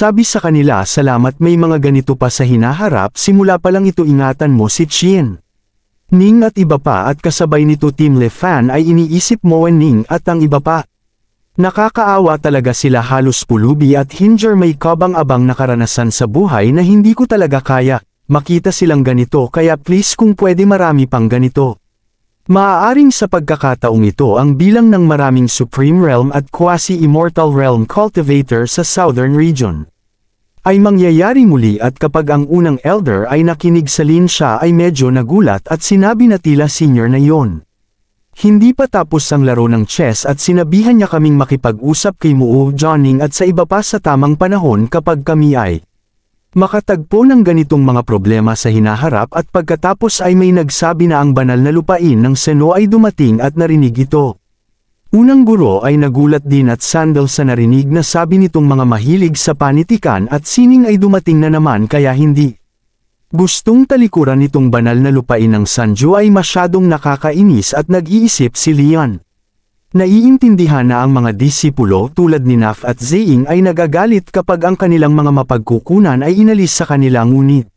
sabi sa kanila salamat may mga ganito pa sa hinaharap simula pa lang ito ingatan mo si Chien. Ning at iba pa at kasabay nito Team Lefan ay iniisip mo Ning at ang iba pa. Nakakaawa talaga sila halos pulubi at Hinjar may kabang-abang na karanasan sa buhay na hindi ko talaga kaya, makita silang ganito kaya please kung pwede marami pang ganito. Maaaring sa pagkakataong ito ang bilang ng maraming Supreme Realm at Quasi-Immortal Realm Cultivator sa Southern Region ay mangyayari muli at kapag ang unang Elder ay nakinig sa Lin siya ay medyo nagulat at sinabi na tila senior na yon. Hindi pa tapos ang laro ng chess at sinabihan niya kaming makipag-usap kay Moo Johnning at sa iba pa sa tamang panahon kapag kami ay makatagpo ng ganitong mga problema sa hinaharap at pagkatapos ay may nagsabi na ang banal na lupain ng Seno ay dumating at narinig ito. Unang guro ay nagulat din at sandal sa narinig na sabi nitong mga mahilig sa panitikan at sining ay dumating na naman kaya hindi gustong talikuran nitong banal na lupain ng Sanju ay masyadong nakakainis at nag-iisip si Lian. Naiintindihan na ang mga disipulo tulad ni Naf at Zeing ay nagagalit kapag ang kanilang mga mapagkukunan ay inalis sa kanila ngunit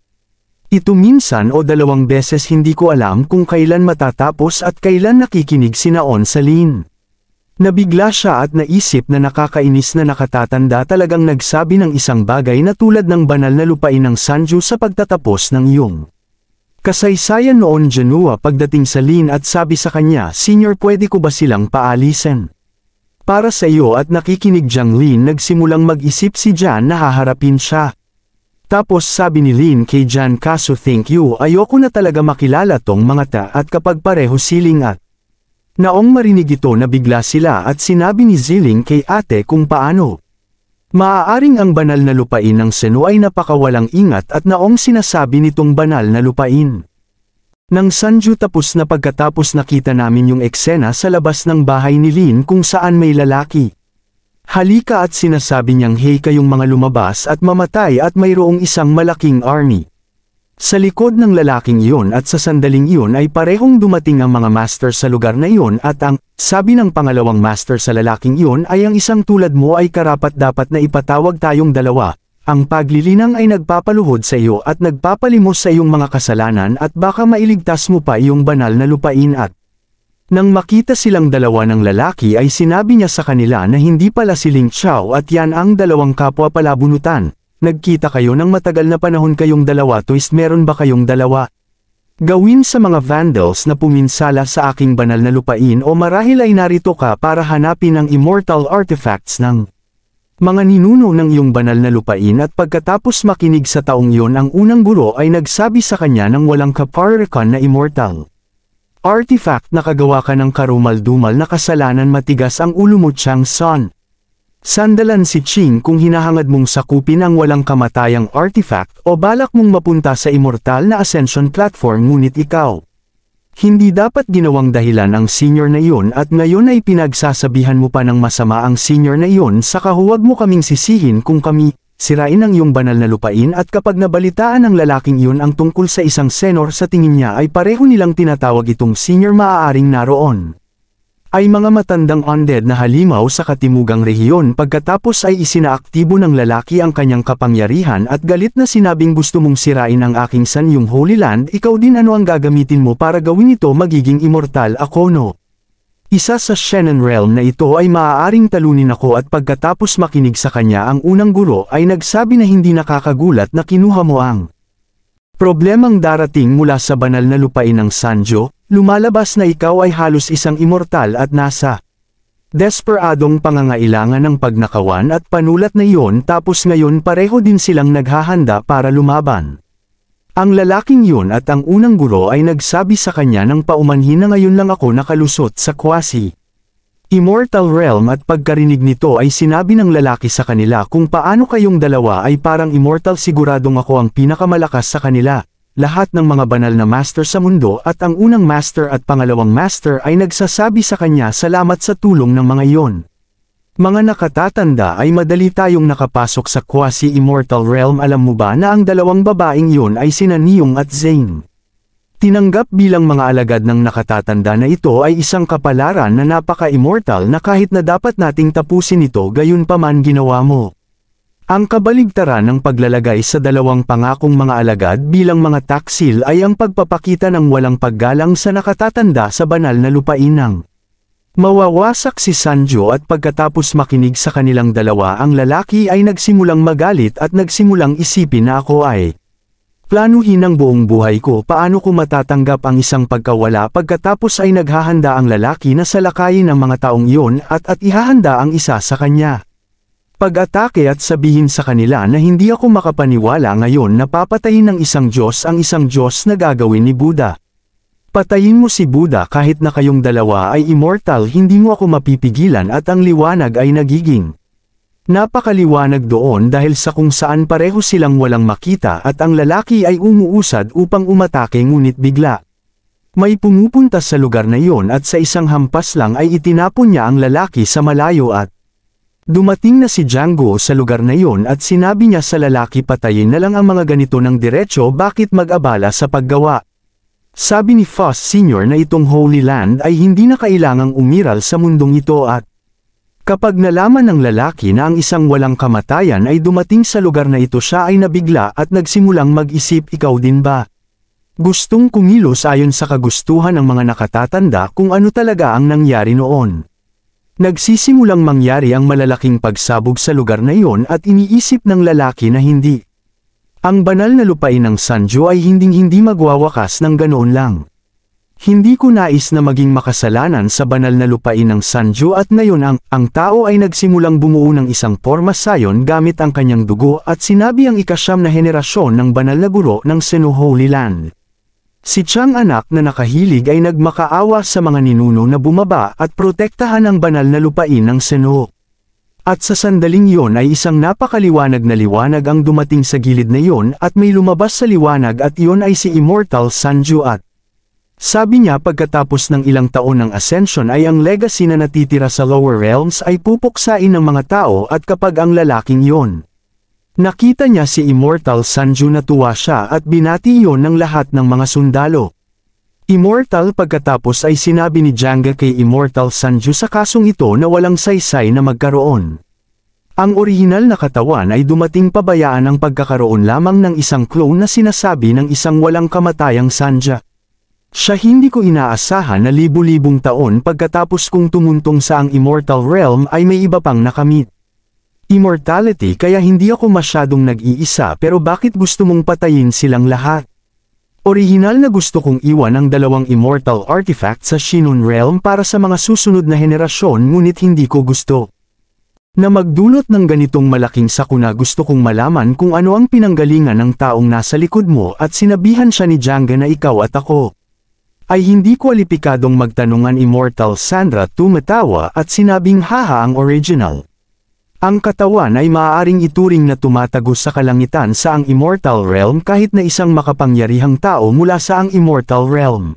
ito minsan o dalawang beses hindi ko alam kung kailan matatapos at kailan nakikinig si Naon sa Lin. Nabigla siya at naisip na nakakainis na nakatatanda talagang nagsabi ng isang bagay na tulad ng banal na lupain ng Sanju sa pagtatapos ng iyong kasaysayan noon Janua pagdating sa Lin at sabi sa kanya, Senior pwede ko ba silang paalisin? Para sa iyo at nakikinig Jiang Lin nagsimulang mag-isip si Jan na haharapin siya. Tapos sabi ni Lin kay Jan kaso thank you ayoko na talaga makilala tong mga ta at kapag pareho siling at Naong marinig ito na bigla sila at sinabi ni Ziling kay ate kung paano. Maaaring ang banal na lupain ng Seno ay napakawalang ingat at naong sinasabi nitong banal na lupain. Nang Sanju tapos na pagkatapos nakita namin yung eksena sa labas ng bahay ni Lin kung saan may lalaki. Halika at sinasabi niyang hey kayong mga lumabas at mamatay at mayroong isang malaking army. Sa likod ng lalaking iyon at sa sandaling iyon ay parehong dumating ang mga master sa lugar na iyon at ang sabi ng pangalawang master sa lalaking iyon ay ang isang tulad mo ay karapat-dapat na ipatawag tayong dalawa. Ang paglilinang ay nagpapaluhod sa iyo at nagpapalimos sa iyong mga kasalanan at baka mailigtas mo pa iyong banal na lupain at nang makita silang dalawa ng lalaki ay sinabi niya sa kanila na hindi pala si Ling Chao at yan ang dalawang kapwa palabunutan. Nagkita kayo ng matagal na panahon kayong dalawa twist meron ba kayong dalawa? Gawin sa mga vandals na puminsala sa aking banal na lupain o marahil ay narito ka para hanapin ang immortal artifacts ng mga ninuno ng iyong banal na lupain at pagkatapos makinig sa taong iyon ang unang guro ay nagsabi sa kanya ng walang kaparkan na immortal artifact na kagawa ka ng karumal-dumal na kasalanan matigas ang ulo mo Chang Son. Sandalan si Ching kung hinahangad mong sakupin ang walang kamatayang artifact o balak mong mapunta sa immortal na ascension platform ngunit ikaw. Hindi dapat ginawang dahilan ang senior na iyon at ngayon ay pinagsasabihan mo pa ng masama ang senior na iyon saka huwag mo kaming sisihin kung kami sirain ang iyong banal na lupain at kapag nabalitaan ng lalaking iyon ang tungkol sa isang senor sa tingin niya ay pareho nilang tinatawag itong senior maaaring naroon. Ay mga matandang undead na halimaw sa katimugang rehiyon pagkatapos ay isinaaktibo ng lalaki ang kanyang kapangyarihan at galit na sinabing gusto mong sirain ang aking sanyong Holy Land ikaw din ano ang gagamitin mo para gawin ito magiging immortal ako no? Isa sa Shannon Realm na ito ay maaaring talunin ako at pagkatapos makinig sa kanya ang unang guro ay nagsabi na hindi nakakagulat na kinuha mo ang problemang darating mula sa banal na lupain ng Sanjo. Lumalabas na ikaw ay halos isang immortal at nasa desperadong pangangailangan ng pagnakawan at panulat na iyon tapos ngayon pareho din silang naghahanda para lumaban. Ang lalaking yun at ang unang guro ay nagsabi sa kanya ng paumanhin na ngayon lang ako nakalusot sa Quasi-Immortal Realm at pagkarinig nito ay sinabi ng lalaki sa kanila kung paano kayong dalawa ay parang immortal siguradong ako ang pinakamalakas sa kanila. Lahat ng mga banal na master sa mundo at ang unang master at pangalawang master ay nagsasabi sa kanya salamat sa tulong ng mga iyon. Mga nakatatanda ay madali tayong nakapasok sa Quasi-Immortal Realm alam mo ba na ang dalawang babaeng iyon ay sina Niyong at Zane. Tinanggap bilang mga alagad ng nakatatanda na ito ay isang kapalaran na napaka-immortal na kahit na dapat nating tapusin ito gayon pa man ginawa mo. Ang kabaligtaran ng paglalagay sa dalawang pangakong mga alagad bilang mga taksil ay ang pagpapakita ng walang paggalang sa nakatatanda sa banal na lupain ng mawawasak si Sanjo at pagkatapos makinig sa kanilang dalawa ang lalaki ay nagsimulang magalit at nagsimulang isipin na ako ay planuhin ang buong buhay ko paano ko matatanggap ang isang pagkawala pagkatapos ay naghahanda ang lalaki na salakayin ang mga taong iyon at ihahanda ang isa sa kanya. Pag-atake at sabihin sa kanila na hindi ako makapaniwala ngayon na papatayin ng isang Diyos ang isang Diyos na gagawin ni Buddha. Patayin mo si Buddha kahit na kayong dalawa ay immortal hindi mo ako mapipigilan at ang liwanag ay nagiging napakaliwanag doon dahil sa kung saan pareho silang walang makita at ang lalaki ay umuusad upang umatake ngunit bigla. May pumupunta sa lugar na iyon at sa isang hampas lang ay itinapon niya ang lalaki sa malayo at dumating na si Django sa lugar na iyon at sinabi niya sa lalaki patayin na lang ang mga ganito ng diretso bakit mag-abala sa paggawa. Sabi ni Foss Sr. na itong Holy Land ay hindi na kailangang umiral sa mundong ito at kapag nalaman ng lalaki na ang isang walang kamatayan ay dumating sa lugar na ito siya ay nabigla at nagsimulang mag-isip ikaw din ba? Gustong kumilos ayon sa kagustuhan ng mga nakatatanda kung ano talaga ang nangyari noon. Nagsisimulang mangyari ang malalaking pagsabog sa lugar na iyon at iniisip ng lalaki na hindi. Ang banal na lupain ng Sanjo ay hindi magwawakas ng ganoon lang. Hindi ko nais na maging makasalanan sa banal na lupain ng Sanjo at ngayon ang tao ay nagsimulang bumuo ng isang porma sayon gamit ang kanyang dugo at sinabi ang ikasyam na henerasyon ng banal na guro ng Seno Holy Land. Si Chang anak na nakahilig ay nagmakaawa sa mga ninuno na bumaba at protektahan ang banal na lupain ng Seno. At sa sandaling yon ay isang napakaliwanag na liwanag ang dumating sa gilid na yon at may lumabas sa liwanag at iyon ay si Immortal Sanjo at sabi niya pagkatapos ng ilang taon ng ascension ay ang legacy na natitira sa lower realms ay pupuksain ng mga tao at kapag ang lalaking yon nakita niya si Immortal Sanjo natuwa siya at binati iyon ng lahat ng mga sundalo. Immortal pagkatapos ay sinabi ni Janga kay Immortal Sanjo sa kasong ito na walang saysay na magkaroon. Ang orihinal na katawan ay dumating pabayaan ang pagkakaroon lamang ng isang clone na sinasabi ng isang walang kamatayang Sanja. Siya hindi ko inaasahan na libu-libong taon pagkatapos kong tumuntong sa ang Immortal Realm ay may iba pang nakamit. Immortality kaya hindi ako masyadong nag-iisa pero bakit gusto mong patayin silang lahat? Orihinal na gusto kong iwan ang dalawang immortal artifact sa Shinon Realm para sa mga susunod na henerasyon ngunit hindi ko gusto na magdulot ng ganitong malaking sakuna. Gusto kong malaman kung ano ang pinanggalingan ng taong nasa likod mo at sinabihan siya ni Janga na ikaw at ako ay hindi kwalipikadong magtanungan. Immortal Sandra tumatawa at sinabing haha ang original. Ang katawan ay maaaring ituring na tumatagos sa kalangitan sa ang Immortal Realm kahit na isang makapangyarihang tao mula sa ang Immortal Realm.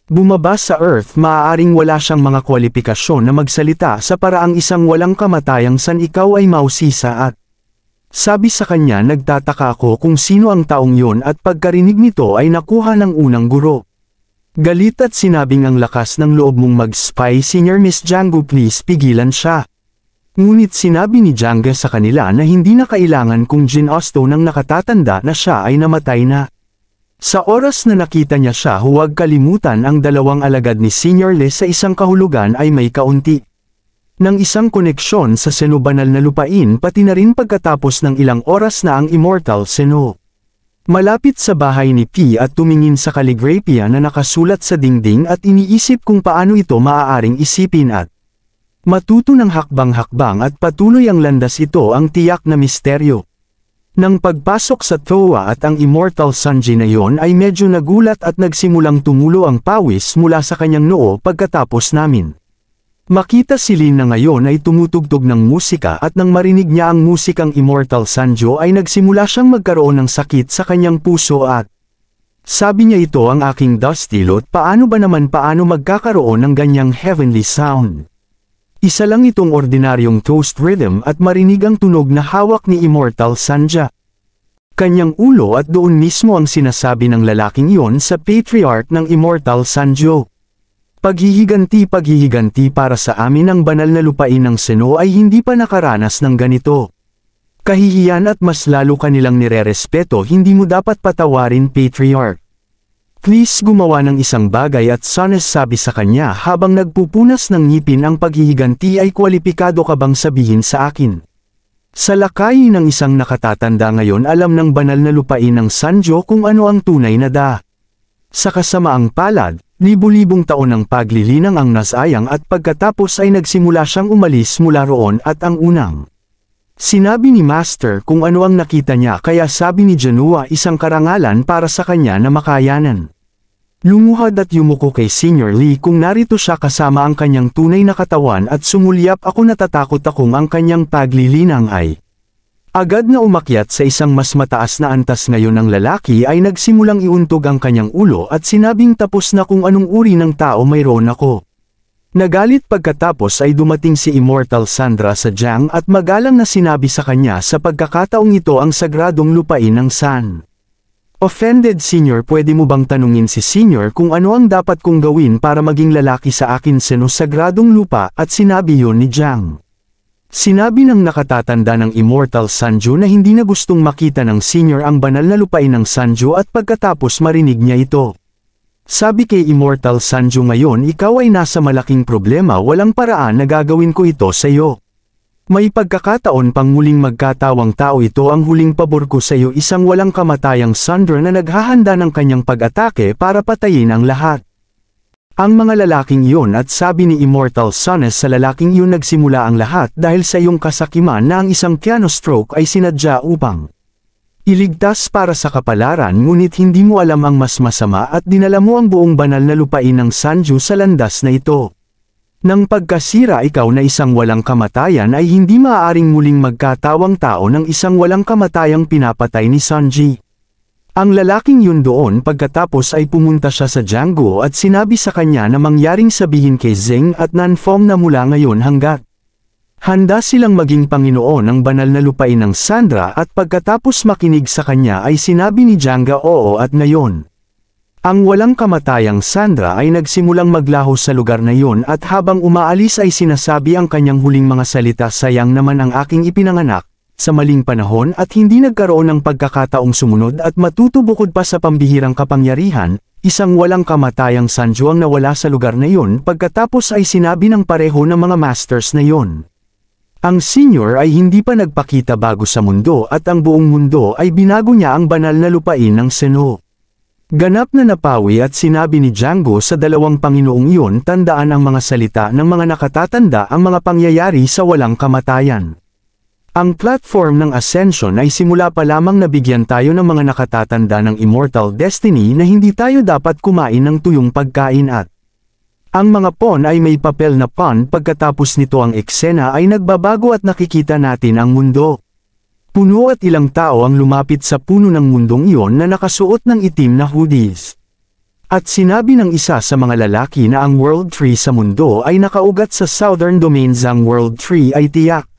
Bumaba sa Earth maaaring wala siyang mga kwalipikasyon na magsalita sa paraang isang walang kamatayang san ikaw ay mausisa at sabi sa kanya nagtataka ako kung sino ang taong yon at pagkarinig nito ay nakuha ng unang guro. Galit at sinabing ang lakas ng loob mong mag-spy Senior Miss Django please pigilan siya. Ngunit sinabi ni Janga sa kanila na hindi na kailangan kung ginusto ng nakatatanda na siya ay namatay na. Sa oras na nakita niya siya huwag kalimutan ang dalawang alagad ni Senior Lee sa isang kahulugan ay may kaunti ng isang koneksyon sa Seno banal na lupain pati na rin pagkatapos ng ilang oras na ang Immortal Seno. Malapit sa bahay ni P at tumingin sa kaligrapya na nakasulat sa dingding at iniisip kung paano ito maaaring isipin at matuto ng hakbang-hakbang at patuloy ang landas ito ang tiyak na misteryo. Nang pagpasok sa Toa at ang Immortal Sanji na yon ay medyo nagulat at nagsimulang tumulo ang pawis mula sa kanyang noo pagkatapos namin. Makita si Lin na ngayon ay tumutugtog ng musika at nang marinig niya ang musikang Immortal Sanjo ay nagsimula siyang magkaroon ng sakit sa kanyang puso at sabi niya ito ang aking Dusty Lot paano magkakaroon ng ganyang heavenly sound. Isa lang itong ordinaryong toast rhythm at marinig ang tunog na hawak ni Immortal Sanja. Kanyang ulo at doon mismo ang sinasabi ng lalaking iyon sa patriarch ng Immortal Sanjo. Paghihiganti para sa amin ang banal na lupain ng Seno ay hindi pa nakaranas ng ganito. Kahihiyan at mas lalo kanilang nirerespeto, hindi mo dapat patawarin, Patriarch. Please gumawa ng isang bagay at Sones sabi sa kanya habang nagpupunas ng ngipin ang paghihiganti ay kwalipikado ka bang sabihin sa akin? Sa lakay ng isang nakatatanda ngayon alam ng banal na lupain ng Sanjo kung ano ang tunay na da. Sa kasamaang palad, libu-libong taon ng paglilinang ang nasayang at pagkatapos ay nagsimula siyang umalis mula roon at ang unang. Sinabi ni Master kung ano ang nakita niya kaya sabi ni Janua isang karangalan para sa kanya na makayanan. Lumuhad at yumuko kay Senior Lee kung narito siya kasama ang kanyang tunay na katawan at sumulyap ako natatakot akong ang kanyang paglilinang ay. Agad na umakyat sa isang mas mataas na antas ngayon ang lalaki ay nagsimulang iuntog ang kanyang ulo at sinabing tapos na kung anong uri ng tao mayroon ako. Nagalit pagkatapos ay dumating si Immortal Sandra sa Jiang at magalang na sinabi sa kanya sa pagkakataong ito ang sagradong lupain ng San. Offended Senior, pwede mo bang tanungin si Senior kung ano ang dapat kong gawin para maging lalaki sa akin seno sagradong lupa at sinabi yon ni Jiang. Sinabi ng nakatatanda ng Immortal Sanju na hindi na gustong makita ng Senior ang banal na lupain ng Sanju at pagkatapos marinig niya ito. Sabi kay Immortal Sanju, ngayon ikaw ay nasa malaking problema, walang paraan na gagawin ko ito sa iyo. May pagkakataon pang muling magkatawang tao, ito ang huling pabor ko sa iyo, isang walang kamatayang Sandra na naghahanda ng kanyang pag-atake para patayin ang lahat. Ang mga lalaking iyon at sabi ni Immortal Sones sa lalaking iyon nagsimula ang lahat dahil sa iyong kasakiman na ang isang piano stroke ay sinadya upang iligtas para sa kapalaran, ngunit hindi mo alam ang mas masama at dinala mo ang buong banal na lupain ng Sanju sa landas na ito. Nang pagkasira ikaw na isang walang kamatayan ay hindi maaaring muling magkatawang tao ng isang walang kamatayang pinapatay ni Sanji. Ang lalaking yun doon pagkatapos ay pumunta siya sa Django at sinabi sa kanya na mangyaring sabihin kay Zeng at Nanfong na mula ngayon hanggat handa silang maging Panginoon ng banal na lupain ng Sandra at pagkatapos makinig sa kanya ay sinabi ni Janga oo at ngayon. Ang walang kamatayang Sandra ay nagsimulang maglaho sa lugar na yon at habang umaalis ay sinasabi ang kanyang huling mga salita, sayang naman ang aking ipinanganak sa maling panahon at hindi nagkaroon ng pagkakataong sumunod at matuto bukod pa sa pambihirang kapangyarihan. Isang walang kamatayang Sanju ang nawala sa lugar na yon pagkatapos ay sinabi ng pareho ng mga masters na yon. Ang Senior ay hindi pa nagpakita bago sa mundo at ang buong mundo ay binago niya ang banal na lupain ng Seno. Ganap na napawi at sinabi ni Django sa dalawang Panginoong iyon, tandaan ang mga salita ng mga nakatatanda, ang mga pangyayari sa walang kamatayan. Ang platform ng Ascension ay simula pa lamang nabigyan tayo ng mga nakatatanda ng Immortal Destiny na hindi tayo dapat kumain ng tuyong pagkain at ang mga pawn ay may papel na pawn. Pagkatapos nito ang eksena ay nagbabago at nakikita natin ang mundo. Puno at ilang tao ang lumapit sa puno ng mundong iyon na nakasuot ng itim na hoodies. At sinabi ng isa sa mga lalaki na ang World Tree sa mundo ay nakaugat sa Southern Domains. Ang World Tree ay tiyak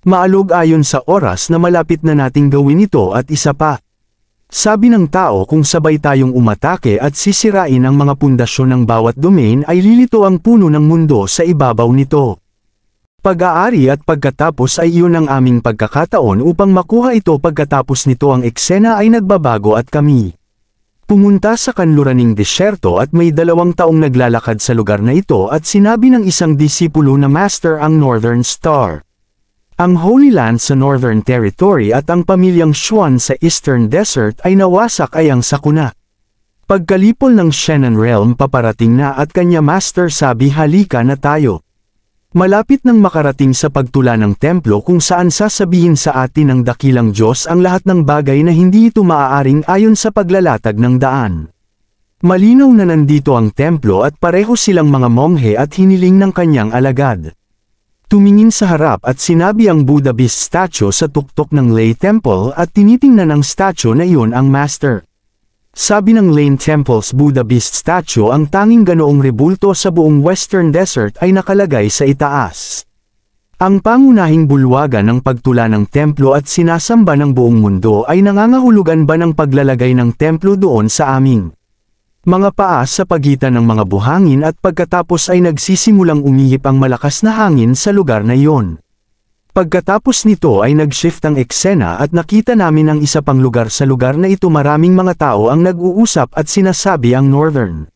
maalog ayon sa oras na malapit na nating gawin ito at isa pa. Sabi ng tao, kung sabay tayong umatake at sisirain ang mga pundasyon ng bawat domain ay lilito ang puno ng mundo sa ibabaw nito. Pag-aari at pagkatapos ay iyon ang aming pagkakataon upang makuha ito. Pagkatapos nito ang eksena ay nagbabago at kami pumunta sa kanluraning desyerto at may 2 taong naglalakad sa lugar na ito at sinabi ng isang disipulo na Master, ang Northern Star, ang Holy Land sa Northern Territory at ang pamilyang Xuan sa Eastern Desert ay nawasak ay ang sakuna. Pagkalipol ng Shannon Realm paparating na at kanya Master sabi, halika na tayo. Malapit nang makarating sa pagtula ng templo kung saan sasabihin sa atin ng dakilang Diyos ang lahat ng bagay na hindi ito maaaring ayon sa paglalatag ng daan. Malinaw na nandito ang templo at pareho silang mga monghe at hiniling ng kanyang alagad. Tumingin sa harap at sinabi ang Buddha Beast statue sa tuktok ng Lay Temple at tinitingnan ng statue na iyon ang Master. Sabi ng Lane Temple's Buddha Beast statue, ang tanging ganoong rebulto sa buong Western Desert ay nakalagay sa itaas. Ang pangunahing bulwagan ng pagtula ng templo at sinasamba ng buong mundo ay nangangahulugan ba ng paglalagay ng templo doon sa aming mga paa sa pagitan ng mga buhangin at pagkatapos ay nagsisimulang umihip ang malakas na hangin sa lugar na iyon. Pagkatapos nito ay nag-shift ang eksena at nakita namin ang isa pang lugar. Sa lugar na ito maraming mga tao ang nag-uusap at sinasabi ang Northern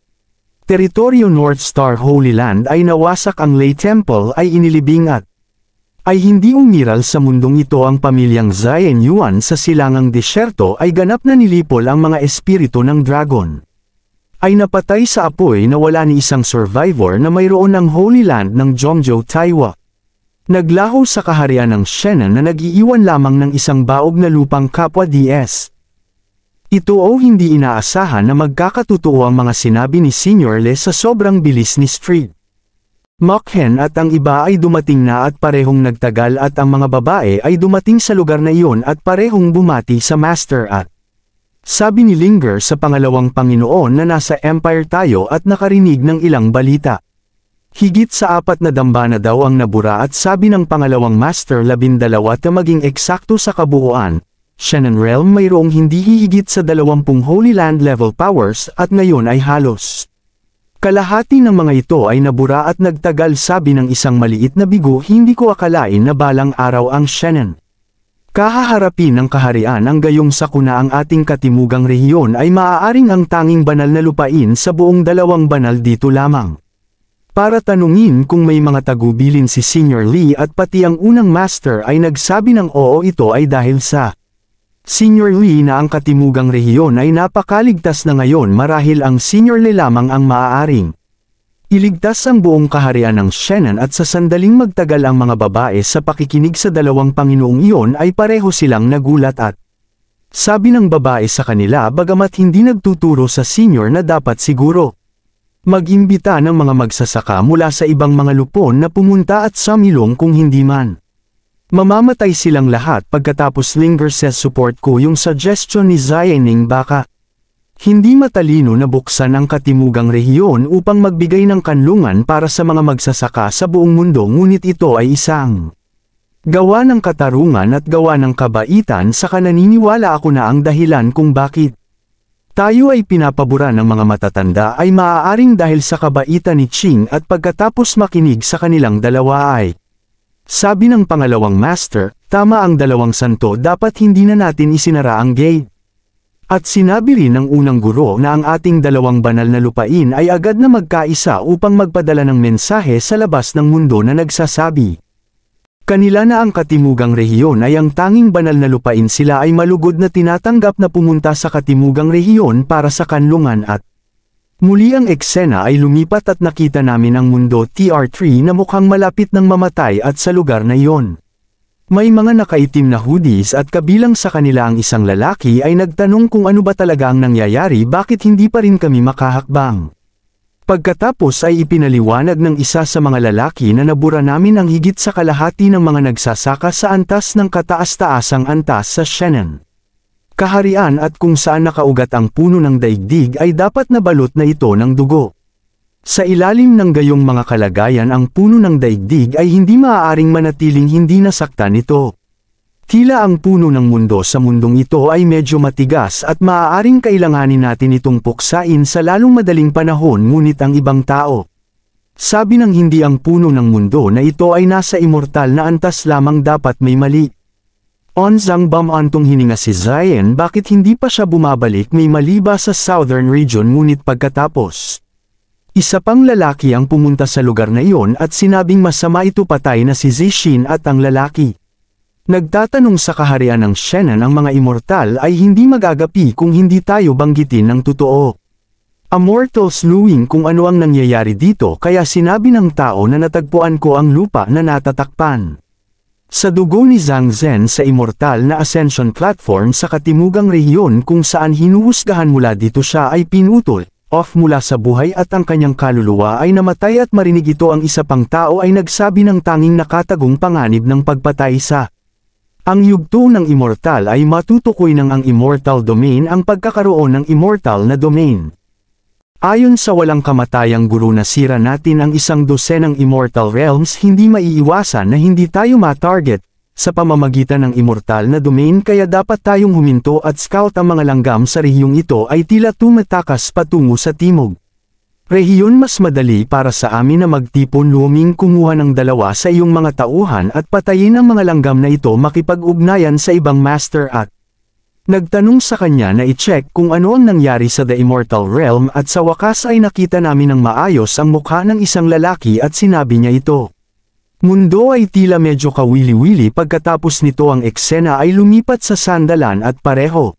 Teritoryo North Star Holy Land ay nawasak. Ang Lay Temple ay inilibing at ay hindi umiral sa mundong ito. Ang pamilyang Zion Yuan sa silangang disyerto ay ganap na nilipol ang mga espiritu ng dragon. Ay napatay sa apoy na wala ni isang survivor na mayroon ng Holy Land ng Zhongzhou, Taiwan. Naglaho sa kaharian ng Shannon na nag-iiwan lamang ng isang baog na lupang kapwa DS. Ito o hindi inaasahan na magkakatotoo ang mga sinabi ni Senior Le sa sobrang bilis ni Street Mokhen at ang iba ay dumating na at parehong nagtagal at ang mga babae ay dumating sa lugar na iyon at parehong bumati sa Master at sabi ni Linger sa pangalawang Panginoon na nasa Empire tayo at nakarinig ng ilang balita. Higit sa 4 na damba na daw ang nabura at sabi ng pangalawang Master 12 na maging eksakto sa kabuuan, Shannon Realm mayroong hindi hihigit sa 20 Holy Land level powers at ngayon ay halos kalahati ng mga ito ay nabura at nagtagal. Sabi ng isang maliit na bigo, hindi ko akalain na balang araw ang Shannon kahaharapin ng kaharian ang gayong sakuna. Ang ating katimugang rehiyon ay maaaring ang tanging banal na lupain sa buong 2 banal dito lamang. Para tanungin kung may mga tagubilin si Senior Lee at pati ang unang Master ay nagsabi ng oo. Ito ay dahil sa Senior Lee na ang katimugang rehiyon ay napakaligtas na ngayon marahil ang Senior Lee lamang ang maaaring iligtas ang buong kaharian ng Shannon at sa sandaling magtagal ang mga babae sa pakikinig sa 2 Panginoong iyon ay pareho silang nagulat at sabi ng babae sa kanila bagamat hindi nagtuturo sa Senior na dapat siguro mag-imbita ng mga magsasaka mula sa ibang mga lupon na pumunta at sumilong kung hindi man mamamatay silang lahat. Pagkatapos Linger says support ko yung suggestion ni Zioning baka hindi matalino na buksan ang katimugang rehiyon upang magbigay ng kanlungan para sa mga magsasaka sa buong mundo, ngunit ito ay isang gawa ng katarungan at gawa ng kabaitan. Saka naniniwala ako na ang dahilan kung bakit tayo ay pinapabura ng mga matatanda ay maaaring dahil sa kabaitan ni Ching at pagkatapos makinig sa kanilang dalawa ay sabi ng pangalawang Master, tama ang 2 santo, dapat hindi na natin isinara ang gate. At sinabi rin ng unang guro na ang ating 2 banal na lupain ay agad na magkaisa upang magpadala ng mensahe sa labas ng mundo na nagsasabi kanila na ang katimugang rehiyon ay ang tanging banal na lupain. Sila ay malugod na tinatanggap na pumunta sa katimugang rehiyon para sa kanlungan at muli ang eksena ay lumipat at nakita namin ang mundo TR3 na mukhang malapit ng mamatay at sa lugar na iyon may mga nakaitim na hoodies at kabilang sa kanila ang isang lalaki ay nagtanong kung ano ba talaga ang nangyayari, bakit hindi pa rin kami makahakbang. Pagkatapos ay ipinaliwanag ng isa sa mga lalaki na nabura namin ang higit sa kalahati ng mga nagsasaka sa antas ng kataas-taasang antas sa Shannon kaharian at kung saan nakaugat ang puno ng daigdig ay dapat nabalot na ito ng dugo. Sa ilalim ng gayong mga kalagayan ang puno ng daigdig ay hindi maaaring manatiling hindi nasaktan ito. Tila ang puno ng mundo sa mundong ito ay medyo matigas at maaaring kailanganin natin itong puksain sa lalong madaling panahon, ngunit ang ibang tao sabi ng hindi ang puno ng mundo na ito ay nasa immortal na antas lamang, dapat may mali. Onzang antong hininga si Zion, bakit hindi pa siya bumabalik, may mali ba sa southern region? Ngunit pagkatapos isa pang lalaki ang pumunta sa lugar na iyon at sinabing masama ito, patay na si Zishin. At ang lalaki nagtatanong sa kaharian ng Shannon, ang mga immortal ay hindi magagapi kung hindi tayo banggitin ng totoo. Immortals knowing kung ano ang nangyayari dito, kaya sinabi ng tao na natagpuan ko ang lupa na natatakpan sa dugo ni Zhang Zhen sa immortal na ascension platform sa katimugang rehiyon kung saan hinuhusgahan. Mula dito siya ay pinutol off mula sa buhay at ang kanyang kaluluwa ay namatay. At marinig ito ang isa pang tao ay nagsabi ng tanging nakatagong panganib ng pagpatay sa ang yugto ng immortal ay matutukoy ng ang immortal domain, ang pagkakaroon ng immortal na domain. Ayon sa walang kamatayang guru na sira natin ang 12 immortal realms, hindi maiiwasan na hindi tayo ma-target sa pamamagitan ng immortal na domain, kaya dapat tayong huminto at scout. Ang mga langgam sa rehiyong ito ay tila tumatakas patungo sa timog. Rehiyon mas madali para sa amin na magtipon luming kumuha ng dalawa sa iyong mga tauhan at patayin ang mga langgam na ito makipag-ugnayan sa ibang master at nagtanong sa kanya na i-check kung ano ang nangyari sa The Immortal Realm at sa wakas ay nakita namin ng maayos ang mukha ng isang lalaki at sinabi niya ito. Mundo ay tila medyo kawili-wili pagkatapos nito ang eksena ay lumipat sa sandalan at pareho.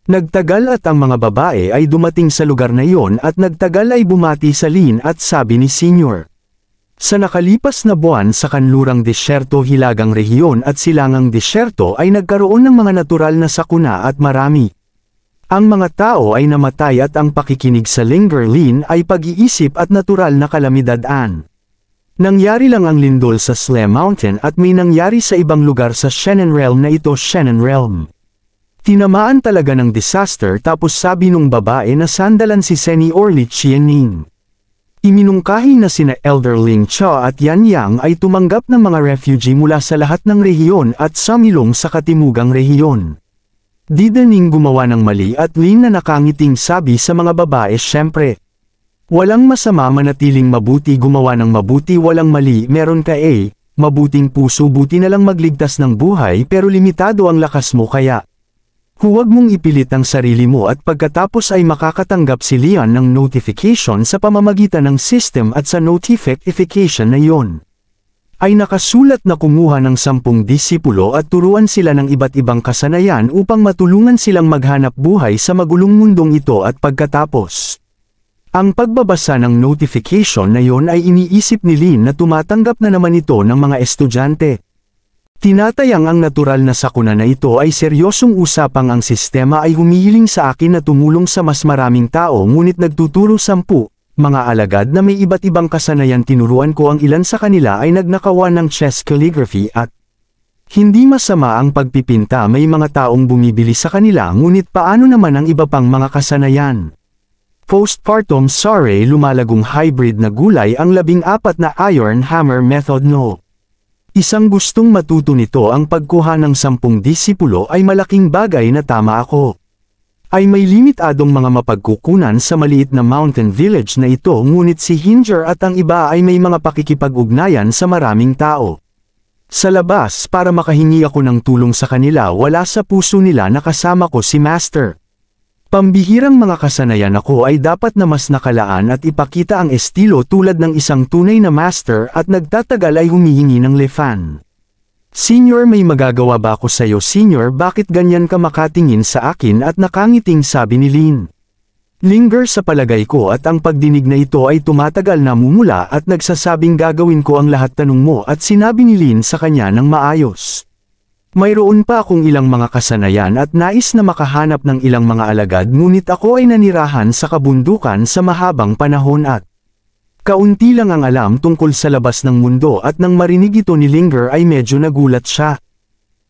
Nagtagal at ang mga babae ay dumating sa lugar na iyon at nagtagal ay bumati sa Lin at sabi ni Senior. Sa nakalipas na buwan sa kanlurang disyerto hilagang rehiyon at silangang disyerto ay nagkaroon ng mga natural na sakuna at marami. Ang mga tao ay namatay at ang pakikinig sa Linger Lin ay pag-iisip at natural na kalamidad-an. Nangyari lang ang lindol sa Sle Mountain at may nangyari sa ibang lugar sa Shannon Realm na ito Shannon Realm. Tinamaan talaga ng disaster tapos sabi nung babae na sandalan si Seni or Li Qianning. Iminungkahi na sina Elder Ling Cha at Yan Yang ay tumanggap ng mga refugee mula sa lahat ng rehiyon at sumilong sa katimugang rehiyon. Di Daning gumawa ng mali at Lin na nakangiting sabi sa mga babae syempre. Walang masama manatiling mabuti gumawa ng mabuti walang mali meron ka mabuting puso buti na lang magligtas ng buhay pero limitado ang lakas mo kaya. Huwag mong ipilit ang sarili mo at pagkatapos ay makakatanggap si Leon ng notification sa pamamagitan ng system at sa notification na iyon. Ay nakasulat na kumuha ng 10 disipulo at turuan sila ng iba't ibang kasanayan upang matulungan silang maghanap buhay sa magulong mundong ito at pagkatapos. Ang pagbabasa ng notification na iyon ay iniisip ni Lin na tumatanggap na naman ito ng mga estudyante. Tinatayang ang natural na sakuna na ito ay seryosong usapang ang sistema ay humihiling sa akin na tumulong sa mas maraming tao ngunit nagtuturo 10, mga alagad na may iba't ibang kasanayan tinuruan ko ang ilan sa kanila ay nagnakawan ng chess calligraphy at hindi masama ang pagpipinta may mga taong bumibili sa kanila ngunit paano naman ang iba pang mga kasanayan. Postpartum sorry lumalagong hybrid na gulay ang 14 na iron hammer method no. Isang gustong matuto nito ang pagkuha ng 10 disipulo ay malaking bagay na tama ako. Ay may limitadong mga mapagkukunan sa maliit na mountain village na ito ngunit si Hinger at ang iba ay may mga pakikipag-ugnayan sa maraming tao. Sa labas para makahingi ako ng tulong sa kanila wala sa puso nila na kasama ko si Master. Pambihirang mga kasanayan ako ay dapat na mas nakalaan at ipakita ang estilo tulad ng isang tunay na master at nagtatagal ay humihingi ng lefan. Senior may magagawa ba ako sa'yo senior bakit ganyan ka makatingin sa akin at nakangiting sabi ni Lin. Linger sa palagay ko at ang pagdinig na ito ay tumatagal na mumula at nagsasabing gagawin ko ang lahat tanong mo at sinabi ni Lin sa kanya ng maayos. Mayroon pa akong ilang mga kasanayan at nais na makahanap ng ilang mga alagad ngunit ako ay nanirahan sa kabundukan sa mahabang panahon at kaunti lang ang alam tungkol sa labas ng mundo at nang marinig ito ni Linger ay medyo nagulat siya.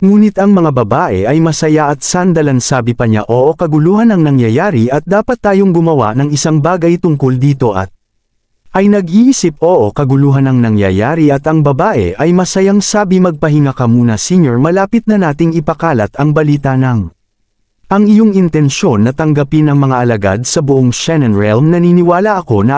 Ngunit ang mga babae ay masaya at sandalan sabi pa niya oo kaguluhan ang nangyayari at dapat tayong gumawa ng isang bagay tungkol dito at ay nag-iisip oo kaguluhan ang nangyayari at ang babae ay masayang sabi magpahinga ka muna senior malapit na nating ipakalat ang balita ng ang iyong intensyon na tanggapin ang mga alagad sa buong Shannon Realm naniniwala ako na